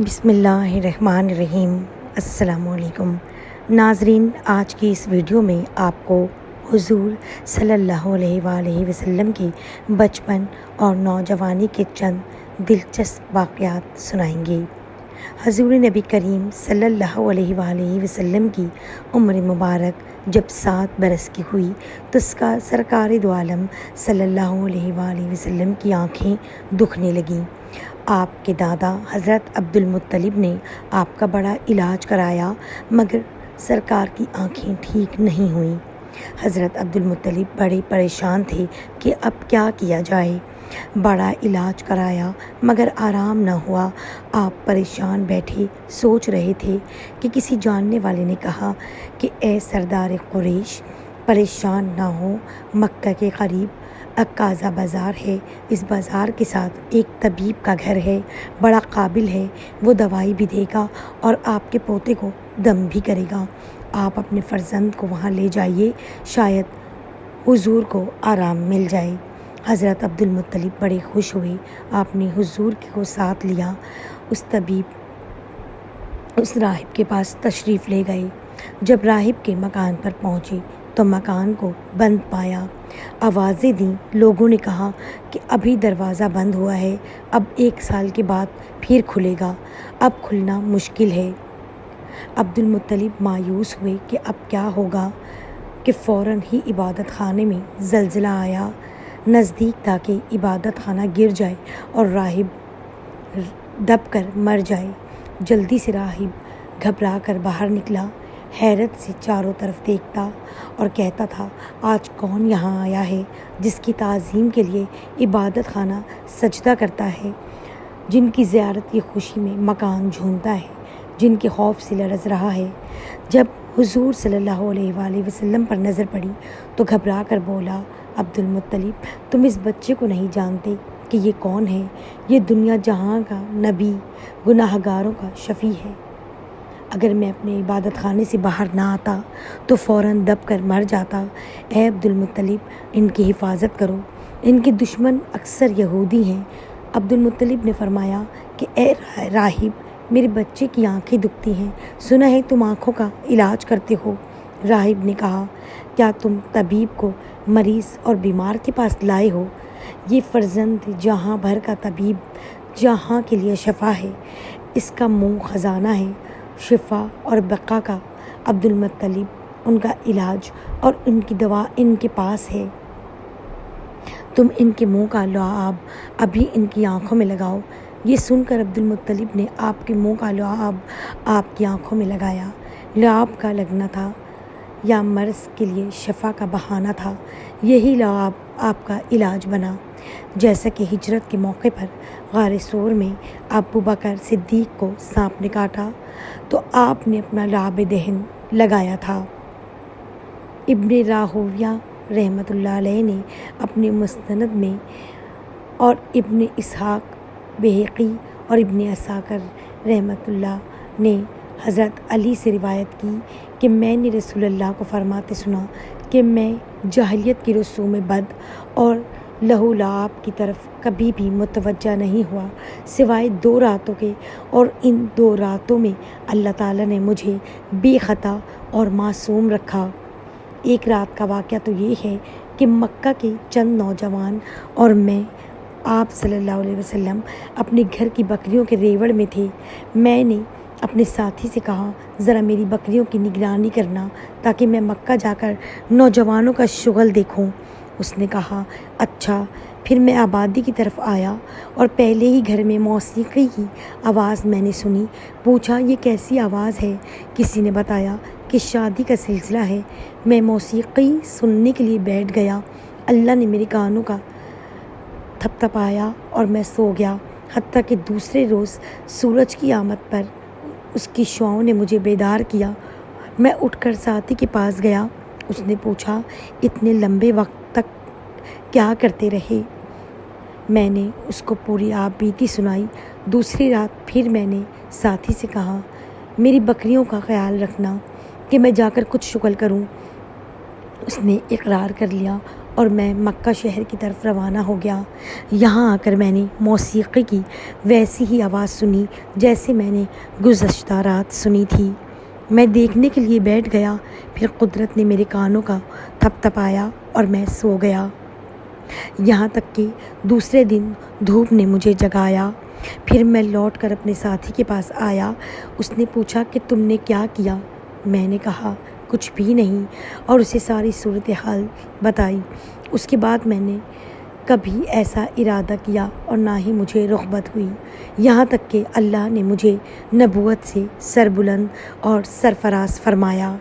بسم اللہ الرحمن الرحیم۔ السلام علیکم ناظرین، آج کی اس ویڈیو میں آپ کو حضور صلی اللہ علیہ وآلہ وسلم کی بچپن اور نوجوانی کے چند دلچسپ واقعات سنائیں گے۔ حضور نبی کریم صلی اللہ علیہ وآلہ وسلم کی عمر مبارک جب 7 برس کی ہوئی تو سرکار دو عالم صلی اللہ علیہ وآلہ وسلم کی آنکھیں دکھنے لگیں۔ آپ کے دادا حضرت عبد المطلب نے آپ کا بڑا علاج کرایا مگر سرکار کی آنکھیں ٹھیک نہیں ہوئیں۔ حضرت عبد المطلب بڑے پریشان تھے کہ اب کیا کیا جائے۔ بڑا علاج کرایا مگر آرام نہ ہوا۔ آپ پریشان بیٹھے سوچ رہے تھے کہ کسی جاننے والے نے کہا کہ اے سردار قریش، پریشان نہ ہو، مکہ کے قریب عکازہ بازار ہے، اس بازار کے ساتھ ایک طبیب کا گھر ہے، بڑا قابل ہے، وہ دوائی بھی دے گا اور آپ کے پوتے کو دم بھی کرے گا۔ آپ اپنے فرزند کو وہاں لے جائیے، شاید حضور کو آرام مل جائے۔ حضرت عبد المطلب بڑے خوش ہوئے۔ آپ نے حضور کو ساتھ لیا، اس راہب کے پاس تشریف لے گئے۔ جب راہب کے مکان پر پہنچے تو مکان کو بند پایا۔ آوازیں دیں، لوگوں نے کہا کہ ابھی دروازہ بند ہوا ہے، اب 1 سال کے بعد پھر کھلے گا، اب کھلنا مشکل ہے۔ عبد المطلب مایوس ہوئے کہ اب کیا ہوگا کہ فوراً ہی عبادت خانے میں زلزلہ آیا۔ نزدیک تھا کہ عبادت خانہ گر جائے اور راہب دب کر مر جائے۔ جلدی سے راہب گھبرا کر باہر نکلا، حیرت سے چاروں طرف دیکھتا اور کہتا تھا، آج کون یہاں آیا ہے جس کی تعظیم کے لیے عبادت خانہ سجدہ کرتا ہے، جن کی زیارت کی خوشی میں مکان جھومتا ہے، جن کے خوف سے لرز رہا ہے۔ جب حضور صلی اللہ علیہ وآلہ وسلم پر نظر پڑی تو گھبرا کر بولا، عبد المطلب، تم اس بچے کو نہیں جانتے کہ یہ کون ہے؟ یہ دنیا جہاں کا نبی، گناہ گاروں کا شفیع ہے۔ اگر میں اپنے عبادت خانے سے باہر نہ آتا تو فوراً دب کر مر جاتا۔ اے عبد المطلب، ان کی حفاظت کرو، ان کے دشمن اکثر یہودی ہیں۔ عبد المطلب نے فرمایا کہ اے راہب، میرے بچے کی آنکھیں دکھتی ہیں، سنا ہے تم آنکھوں کا علاج کرتے ہو۔ راہب نے کہا، کیا تم طبیب کو مریض اور بیمار کے پاس لائے ہو؟ یہ فرزند جہاں بھر کا طبیب، جہاں کے لیے شفا ہے، اس کا منہ خزانہ ہے شفا اور بقا کا۔ عبد المطلب، ان کا علاج اور ان کی دوا ان کے پاس ہے، تم ان کے منہ کا لعاب ابھی ان کی آنکھوں میں لگاؤ۔ یہ سن کر عبد المطلب نے آپ کے منہ کا لعاب آپ کی آنکھوں میں لگایا۔ لعاب کا لگنا تھا یا مرض کے لیے شفا کا بہانہ تھا، یہی لعاب آپ کا علاج بنا۔ جیسا کہ ہجرت کے موقع پر غار ثور میں ابو بکر صدیق کو سانپ نے کاٹا تو آپ نے اپنا لعاب دہن لگایا تھا۔ ابن راہویہ رحمۃ اللہ علیہ نے اپنے مستند میں اور ابن اسحاق بہقی اور ابن عساکر رحمۃ اللہ نے حضرت علی سے روایت کی کہ میں نے رسول اللہ کو فرماتے سنا کہ میں جاہلیت کی رسوم بد اور لہو لعاب کی طرف کبھی بھی متوجہ نہیں ہوا سوائے 2 راتوں کے، اور ان 2 راتوں میں اللہ تعالیٰ نے مجھے بے خطا اور معصوم رکھا۔ ایک رات کا واقعہ تو یہ ہے کہ مکہ کے چند نوجوان اور میں، آپ صلی اللہ علیہ وسلم اپنے گھر کی بکریوں کے ریوڑ میں تھے۔ میں نے اپنے ساتھی سے کہا، ذرا میری بکریوں کی نگرانی کرنا تاکہ میں مکہ جا کر نوجوانوں کا شغل دیکھوں۔ اس نے کہا، اچھا۔ پھر میں آبادی کی طرف آیا اور پہلے ہی گھر میں موسیقی کی آواز میں نے سنی۔ پوچھا، یہ کیسی آواز ہے؟ کسی نے بتایا کہ شادی کا سلسلہ ہے۔ میں موسیقی سننے کے لیے بیٹھ گیا۔ اللہ نے میرے کانوں کا تھپتھپایا اور میں سو گیا، حتیٰ کہ دوسرے روز سورج کی آمد پر اس کی شعاعوں نے مجھے بیدار کیا۔ میں اٹھ کر ساتھی کے پاس گیا۔ اس نے پوچھا، اتنے لمبے وقت تک کیا کرتے رہے؟ میں نے اس کو پوری آپ بیتی سنائی۔ دوسری رات پھر میں نے ساتھی سے کہا، میری بکریوں کا خیال رکھنا کہ میں جا کر کچھ شغل کروں۔ اس نے اقرار کر لیا اور میں مکہ شہر کی طرف روانہ ہو گیا۔ یہاں آ کر میں نے موسیقی کی ویسی ہی آواز سنی جیسے میں نے گزشتہ رات سنی تھی۔ میں دیکھنے کے لیے بیٹھ گیا، پھر قدرت نے میرے کانوں کا تھپ تھپایا اور میں سو گیا۔ یہاں تک کہ دوسرے دن دھوپ نے مجھے جگایا۔ پھر میں لوٹ کر اپنے ساتھی کے پاس آیا۔ اس نے پوچھا کہ تم نے کیا کیا؟ میں نے کہا کچھ بھی نہیں، اور اسے ساری صورتحال بتائی۔ اس کے بعد میں نے کبھی ایسا ارادہ کیا اور نہ ہی مجھے رغبت ہوئی، یہاں تک کہ اللہ نے مجھے نبوت سے سربلند اور سرفراز فرمایا۔